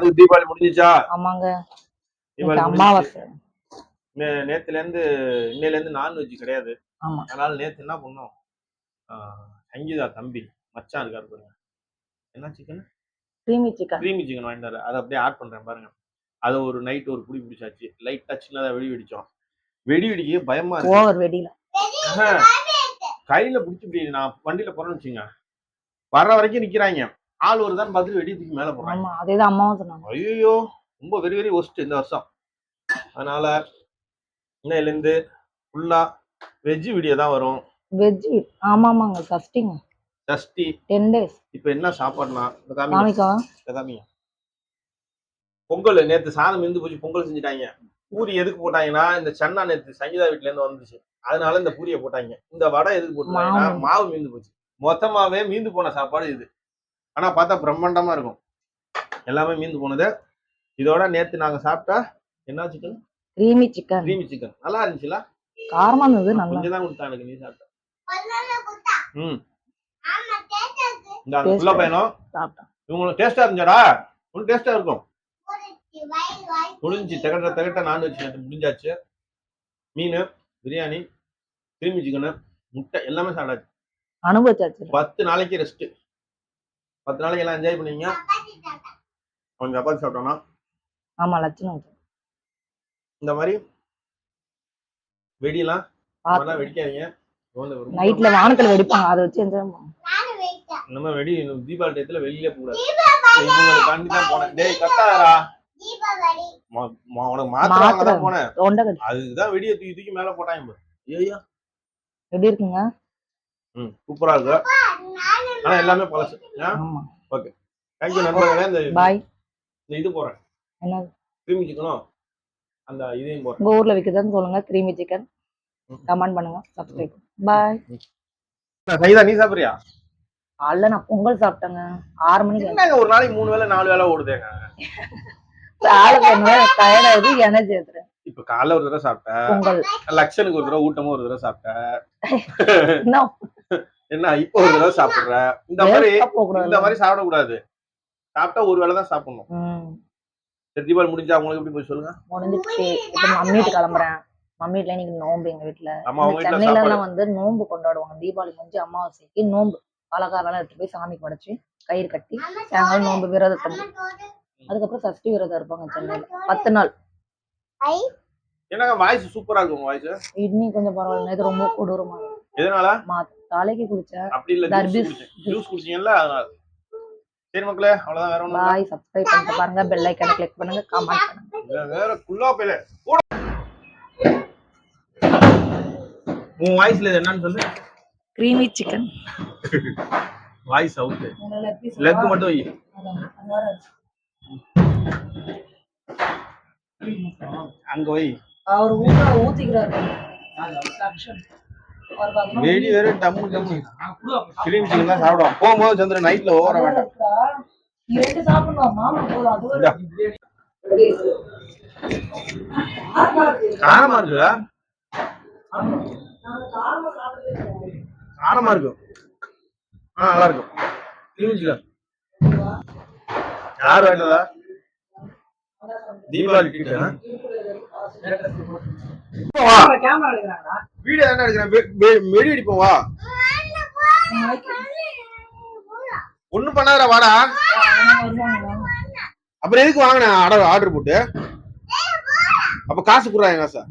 அதுக்கு தீபாவளி முடிஞ்சிச்சா? ஆமாங்க. தீபாவளி அமாவாசை. நேத்துல இருந்து இன்னையில இருந்து நான்வெஜ் கிடையாது. ஆமா. அதனால நேத்து என்ன பண்ணோம், சங்கீதா தம்பி மச்சான் இருக்காரு பாருங்க, என்ன சிக்கன், கிரீமி சிக்கன் வாங்கிட்டாரு. அதை அப்படியே ஆட் பண்றேன் பாருங்க. அதை ஒரு நைட் ஒரு புடி பிடிச்சாச்சு. லைட்டா சின்னதா வெடி வெடிச்சோம். வெடி வெடிக்க பயமா இருக்கு. ஓவர் வெடியில கையில பிடிச்சி நான் வண்டியில போறேன்னு வச்சுங்க, வர்ற வரைக்கும் நிக்கிறாங்க. ஆள் வருதான்னு பார்த்துட்டு வெடி தூக்கி மேல போறாங்க. அதேதான் அம்மாவும் சொன்னாங்க. ஐயோ ரொம்ப வெரி வெரி ஒஸ்ட் இந்த வருஷம். அதனால இன்னையில இருந்து ஃபுல்லா வெஜ் வீடியோ தான் வரும். வெஜ். ஆமாமாங்க. சஷ்டி 10 days. இப்போ என்ன சாப்பாடுனா காமிங்க. பொங்கல் நேத்து சாதம் இருந்து போச்சு, பொங்கல் செஞ்சுட்டாங்க. பூரி எதுக்கு போட்டாங்கன்னா, இந்த சன்னா நேத்து சங்கீதா வீட்டுல இருந்து வந்துச்சு, அதனால இந்த பூரியை போட்டாங்க. இந்த வடை எதுக்கு போட்டாங்கன்னா, மாவு மீந்து போச்சு. மொத்தமாவே மீந்து போன சாப்பாடு இது. ஆனா பார்த்தா பிரம்மாண்டமா இருக்கும். எல்லாமே மீந்து போனது. இதோட நேத்து நாங்க சாப்பிட்டா என்ன சிக்கன், கிரீமி சிக்கன் நல்லா இருந்துச்சுல, காரமா இருந்தது. நல்லா கொஞ்சம் தான் கொடுத்தா எனக்கு, நீ சாப்பிட்ட. இந்த புள்ள பையனும் இவங்களும் டேஸ்டா இருந்துச்சாடா. ஒன்னும் டேஸ்டா இருக்கும். முடிஞ்சு தகட்ட நான்வெஜ் முடிஞ்சாச்சு. மீன், பிரியாணி, கிரீமி சிக்கன், முட்டை எல்லாமே சாப்பிடாச்சு, அனுபவிச்சாச்சு. 10 நாளைக்கு ரெஸ்ட். 10 நாளைக்கு எல்லாம் என்ஜாய் பண்ணீங்க. கொஞ்சம் சப்பாத்தி சாப்பிட்டோம்னா ஆமா லட்சணம். இந்த மாதிரி வெடியெல்லாம் வெடிக்காதீங்க. நைட்ல வானத்துல வெடிப்பாங்க, அதை வச்சு என்ஜாய் பண்ணுவோம். நம்ம வெடி தீபாவளி டயத்துல வெளியில போகக்கூடாது. இவங்களை தாண்டி தான் போனேன். டேய் கத்தாரா, உனக்கு மாத்திரம் தான் போனேன். அதுதான் வெடியை தூக்கி தூக்கி மேல போட்டாங்க. ஐயா எப்படி இருக்குங்க? சூப்பரா இருக்கு. ஆனா எல்லாமே பழசு. ஓகே தேங்க்யூ நண்பர்களே. இந்த இது போறேன், என்ன கிரீமி சிக்கனும் அந்த இதையும் போறேன். உங்க ஊர்ல விற்குதுன்னு சொல்லுங்க. கிரீமி சிக்கன் கமெண்ட் பண்ணுங்க, சப்ஸ்கிரைப். பாய். சைதா நீ சாப்பிடுறியா? அல்ல நான் பொங்கல் சாப்பிட்டேங்க 6 மணிக்கு. என்னங்க ஒரு நாளைக்கு 3 வேளை 4 வேளை ஓடுதேங்க. டயர்டாகுது, எனர்ஜி ஏத்துறேன். இப்ப காலைல ஒரு தடவை சாப்பிட்டேன் பொங்கல், லட்சனுக்கு ஒரு தடவை, ஊட்டமும் ஒரு தடவை சாப்பிட்டேன். என்ன இப்போ ஒரு தடவை சாப்பிடுற? இந்த மாதிரி சாப்பிடக்கூடாது. சாப்பிட்டா ஒரு வேளை தான் சாப்பிடணும். தீபாவளி முடிஞ்சா அவங்களுக்கு எப்படி போய் சொல்லுங்க. முடிஞ்சிச்சு. இப்ப மம்மி வீட்டு கிளம்புறேன். மம்மி வீட்டுல இன்னைக்கு நோம்பு. எங்க வீட்டுல சென்னையில எல்லாம் வந்து நோம்பு கொண்டாடுவாங்க. தீபாவளி முடிஞ்சு அமாவாசைக்கு நோம்பு பலகாரம் எடுத்து போய் சாமி படைச்சு கயிறு கட்டி சாயங்காலம் நோம்பு விரதம். அதுக்கப்புறம் சஷ்டி விரதம் இருப்பாங்க சென்னையில 10 நாள். என்னங்க வாய்ஸ் சூப்பரா இருக்கு. உங்க வாய்ஸ் இன்னும் கொஞ்சம் பரவாயில்ல. நேத்து ரொம்ப கொடூரமா இருக்கு. எதனால? தலைக்கு குளிச்சேன். அப்படி இல்ல, ஜூஸ் குடிச்சீங்கல்ல அதனால. சரி மக்களே, அவ்வளவுதான். வேற ஒண்ணும். பாய். சப்ஸ்கிரைப் பண்ணிட்டு பாருங்க, பெல் ஐகானை கிளிக் பண்ணுங்க, கமெண்ட் பண்ணுங்க. வேற குள்ளா பேல உன் வாய்ஸ்ல என்னன்னு சொல்லு. Creamy chicken. Voice out. Leg மட்டும் வை. அங்க வை. அவர் ஊத்திக்கிறாரு. வெடி வேற டம்மு டம்மு. கிரீமி சிக்கன் தான் சாப்பிடுவோம். போகும்போது சந்திர நைட்ல ஓர வேண்டாம். இரண்டு சாப்பிடணும் மாமா போலாம். அது காரமா இருக்குதா? காரமா இருக்கும். நல்லா இருக்கும். கிரீமி சிக்கன் யார் வேண்டதா? தீபாவளி வீடியோ என்ன எடுக்கிறேன்? வெடி அடிப்போம் வா. ஒண்ணும் பண்ணாத வாடா. அப்புறம் எதுக்கு வாங்கின ஆர்டர் போட்டு? அப்ப காசு குடுறாங்க காசா?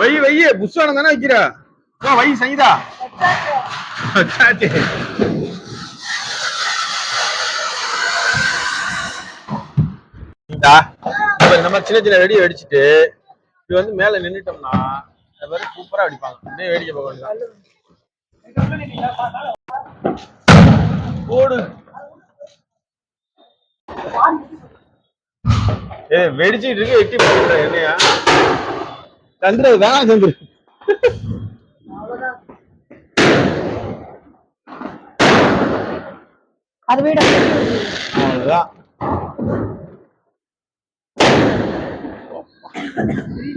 வை புஷ்வானம் தானே வைக்கிற? வை சங்கீதா. நம்ம சின்ன சின்ன வெடி அடிச்சுட்டு இது வந்து மேல நின்னுட்டோம்னா சூப்பரா அடிப்பாங்க. அப்படியே வேடிக்கை பார்க்க போடு. வெடிச்சுட்டு இருக்கு, எட்டி போடுற என்னையா சந்திர? வேணாம் சந்திர. அது வீடு அவ்வளவுதான்.